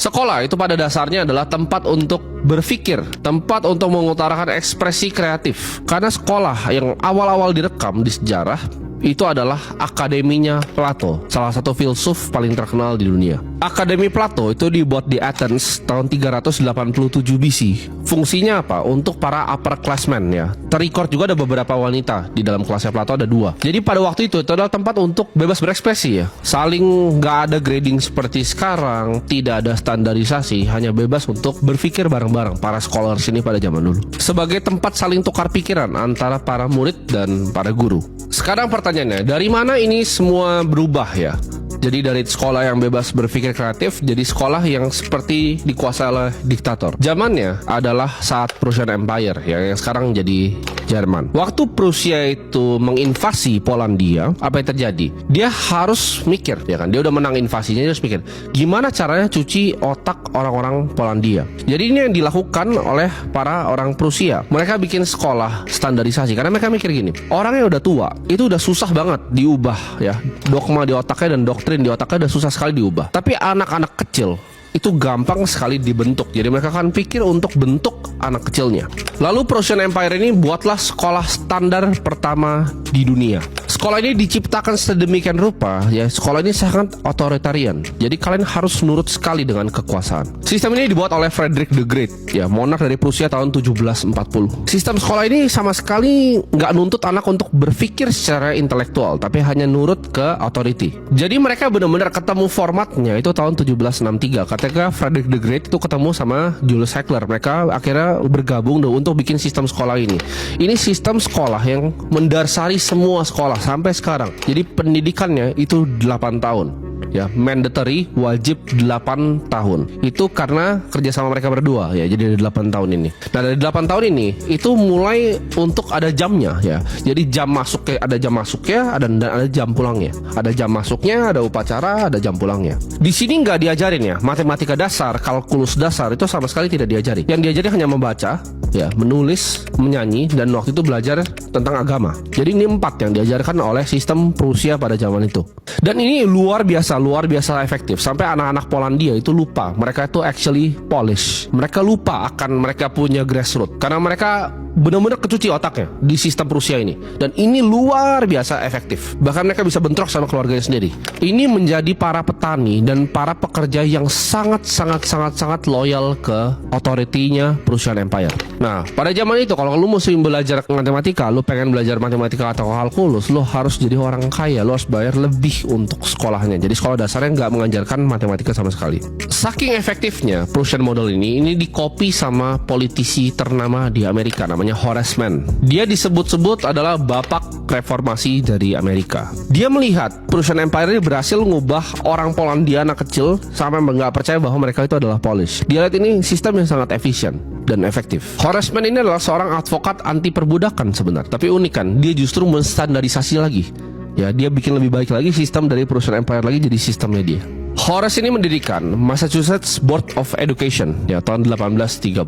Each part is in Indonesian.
Sekolah itu pada dasarnya adalah tempat untuk berpikir, tempat untuk mengutarakan ekspresi kreatif. Karena sekolah yang awal-awal direkam di sejarah itu adalah akademinya Plato, salah satu filsuf paling terkenal di dunia. Akademi Plato itu dibuat di Athens tahun 387 BC. Fungsinya apa? Untuk para upper classmen ya. Terrecord juga ada beberapa wanita di dalam kelasnya Plato, ada 2. Jadi pada waktu itu adalah tempat untuk bebas berekspresi ya. Saling nggak ada grading seperti sekarang, tidak ada standarisasi, hanya bebas untuk berpikir bareng-bareng para scholars ini pada zaman dulu. Sebagai tempat saling tukar pikiran antara para murid dan para guru. Sekarang pertanyaannya, dari mana ini semua berubah ya? Jadi dari sekolah yang bebas berpikir kreatif jadi sekolah yang seperti dikuasai oleh diktator. Zamannya adalah saat Prussian Empire ya, yang sekarang jadi Jerman. Waktu Prusia itu menginvasi Polandia, apa yang terjadi? Dia harus mikir ya kan, dia udah menang invasinya, dia harus mikir gimana caranya cuci otak orang-orang Polandia. Jadi ini yang dilakukan oleh para orang Prusia. Mereka bikin sekolah standarisasi karena mereka mikir gini, orang yang udah tua itu udah susah banget diubah ya, dogma di otaknya dan doktrin di otaknya udah susah sekali diubah. Tapi anak-anak kecil itu gampang sekali dibentuk. Jadi mereka akan pikir untuk bentuk anak kecilnya. Lalu Prussian Empire ini buatlah sekolah standar pertama di dunia. Sekolah ini diciptakan sedemikian rupa ya, sekolah ini sangat otoritarian. Jadi kalian harus nurut sekali dengan kekuasaan. Sistem ini dibuat oleh Frederick the Great ya, monark dari Prusia tahun 1740. Sistem sekolah ini sama sekali nggak nuntut anak untuk berpikir secara intelektual, tapi hanya nurut ke authority. Jadi mereka benar-benar ketemu formatnya itu tahun 1763 ketika Frederick the Great itu ketemu sama Julius Hegler. Mereka akhirnya bergabung untuk bikin sistem sekolah ini. Ini sistem sekolah yang mendasari semua sekolah sampai sekarang. Jadi pendidikannya itu 8 tahun ya, mandatory, wajib 8 tahun. Itu karena kerjasama mereka berdua ya, jadi ada 8 tahun ini. Nah dari 8 tahun ini itu mulai untuk ada jamnya ya. Jadi jam masuknya, ada jam masuknya, dan ada jam pulangnya. Ada jam masuknya, ada upacara, ada jam pulangnya. Di sini nggak diajarin ya matematika dasar, kalkulus dasar, itu sama sekali tidak diajari. Yang diajari hanya membaca ya, menulis, menyanyi, dan waktu itu belajar tentang agama. Jadi ini 4 yang diajarkan oleh sistem Prusia pada zaman itu. Dan ini luar biasa efektif. Sampai anak-anak Polandia itu lupa mereka itu actually Polish. Mereka lupa akan mereka punya grassroots karena mereka benar-benar kecuci otaknya di sistem Prusia ini. Dan ini luar biasa efektif. Bahkan mereka bisa bentrok sama keluarganya sendiri. Ini menjadi para petani dan para pekerja yang sangat loyal ke otoritinya Prussian Empire. Nah, pada zaman itu kalau lu mesti belajar matematika, lu pengen belajar matematika atau kalkulus, lu harus jadi orang kaya, lu harus bayar lebih untuk sekolahnya. Jadi sekolah dasarnya nggak mengajarkan matematika sama sekali. Saking efektifnya Prussian model ini dikopi sama politisi ternama di Amerika, namanya Horace Mann. Dia disebut-sebut adalah bapak reformasi dari Amerika. Dia melihat Prussian Empire ini berhasil mengubah orang Polandia anak kecil sampai nggak percaya bahwa mereka itu adalah Polish. Dia lihat ini sistem yang sangat efisien dan efektif. Horace Mann ini adalah seorang advokat anti perbudakan sebenarnya, tapi unik kan, dia justru menstandarisasi lagi. Ya, dia bikin lebih baik lagi sistem dari Prussian Empire lagi jadi sistemnya dia. Horace ini mendirikan Massachusetts Board of Education ya tahun 1837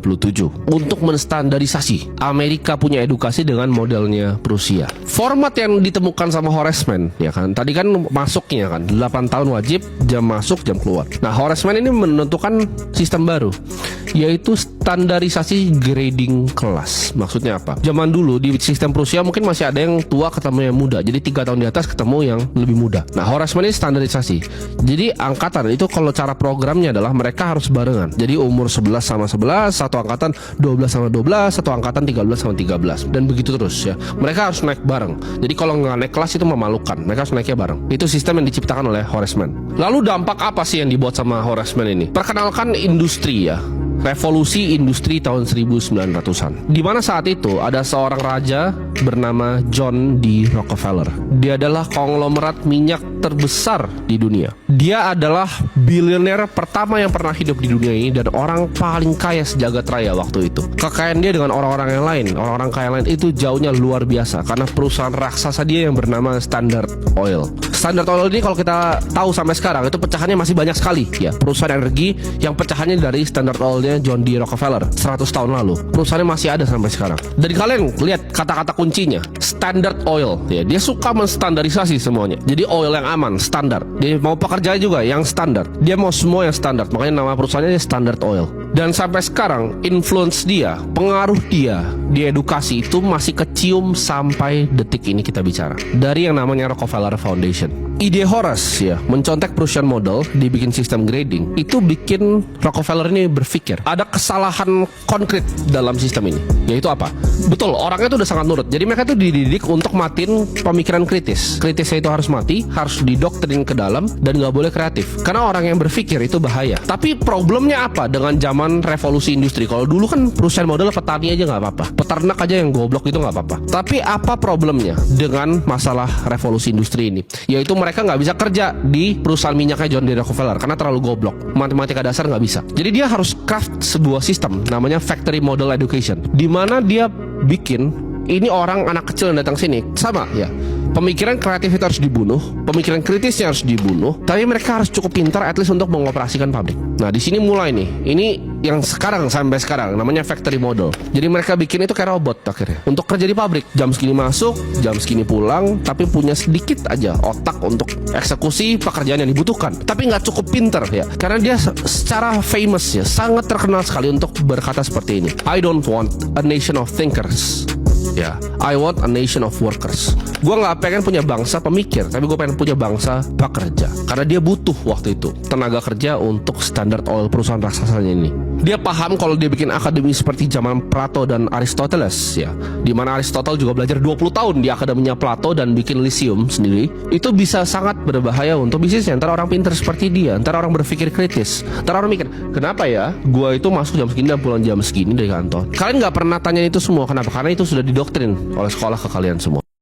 untuk menstandarisasi Amerika punya edukasi dengan modelnya Prusia. Format yang ditemukan sama Horace Mann ya kan, tadi kan masuknya kan 8 tahun wajib, jam masuk, jam keluar. Nah, Horace Mann ini menentukan sistem baru, yaitu standarisasi grading kelas. Maksudnya apa? Zaman dulu di sistem Prusia mungkin masih ada yang tua ketemu yang muda, jadi 3 tahun di atas ketemu yang lebih muda. Nah, Horace Mann ini standarisasi. Jadi angkatan itu kalau cara programnya adalah mereka harus barengan. Jadi umur 11 sama 11, satu angkatan 12 sama 12, satu angkatan 13 sama 13, dan begitu terus ya. Mereka harus naik bareng. Jadi kalau nggak naik kelas itu memalukan. Mereka harus naiknya bareng. Itu sistem yang diciptakan oleh Horace Mann. Lalu dampak apa sih yang dibuat sama Horace Mann ini? Perkenalkan industri ya. Revolusi industri tahun 1900-an. Di mana saat itu ada seorang raja bernama John D. Rockefeller. Dia adalah konglomerat minyak terbesar di dunia. Dia adalah bilioner pertama yang pernah hidup di dunia ini dan orang paling kaya sejagat raya waktu itu. Kekayaan dia dengan orang-orang yang lain, orang-orang kaya lain itu jauhnya luar biasa karena perusahaan raksasa dia yang bernama Standard Oil. Standard Oil ini kalau kita tahu sampai sekarang itu pecahannya masih banyak sekali ya. Perusahaan energi yang pecahannya dari Standard Oil John D. Rockefeller 100 tahun lalu. Perusahaannya masih ada sampai sekarang. Dan kalian lihat kata-kata kuncinya Standard Oil ya. Dia suka menstandarisasi semuanya. Jadi oil yang aman, standar. Dia mau pekerjaan juga yang standar. Dia mau semua yang standar. Makanya nama perusahaannya Standard Oil. Dan sampai sekarang influence dia, pengaruh dia di edukasi itu masih kecium sampai detik ini kita bicara. Dari yang namanya Rockefeller Foundation. Ide Horace ya, mencontek perusahaan model, dibikin sistem grading, itu bikin Rockefeller ini berpikir ada kesalahan konkret dalam sistem ini. Yaitu apa? Betul, orangnya itu udah sangat nurut. Jadi mereka itu dididik untuk matiin pemikiran kritis. Kritisnya itu harus mati, harus didoktrin ke dalam, dan gak boleh kreatif. Karena orang yang berpikir itu bahaya. Tapi problemnya apa dengan zaman revolusi industri? Kalau dulu kan perusahaan model petani aja gak apa-apa, peternak aja yang goblok itu gak apa-apa. Tapi apa problemnya dengan masalah revolusi industri ini? Yaitu mereka nggak bisa kerja di perusahaan minyaknya John D. Rockefeller karena terlalu goblok, matematika dasar nggak bisa. Jadi dia harus craft sebuah sistem namanya factory model education, di mana dia bikin ini orang anak kecil yang datang sini sama ya. Pemikiran kreatif itu harus dibunuh, pemikiran kritisnya harus dibunuh, tapi mereka harus cukup pintar at least untuk mengoperasikan pabrik. Nah di sini mulai nih, ini yang sekarang sampai sekarang namanya factory model. Jadi mereka bikin itu kayak robot akhirnya untuk kerja di pabrik, jam segini masuk, jam segini pulang, tapi punya sedikit aja otak untuk eksekusi pekerjaan yang dibutuhkan, tapi nggak cukup pintar ya, karena dia secara famous ya, sangat terkenal sekali untuk berkata seperti ini: I don't want a nation of thinkers. Ya, I want a nation of workers. Gue gak pengen punya bangsa pemikir, tapi gue pengen punya bangsa pekerja. Karena dia butuh waktu itu tenaga kerja untuk Standard Oil, perusahaan raksasanya ini. Dia paham kalau dia bikin akademi seperti zaman Plato dan Aristoteles ya, dimana Aristotle juga belajar 20 tahun di akademinya Plato dan bikin Lyceum sendiri. Itu bisa sangat berbahaya untuk bisnisnya. Ntar orang pintar seperti dia, ntar orang berpikir kritis, ntar orang mikir, kenapa ya gue itu masuk jam segini dan pulang jam segini dari kantor. Kalian gak pernah tanya itu semua. Kenapa? Karena itu sudah didoktrin oleh sekolah ke kalian semua.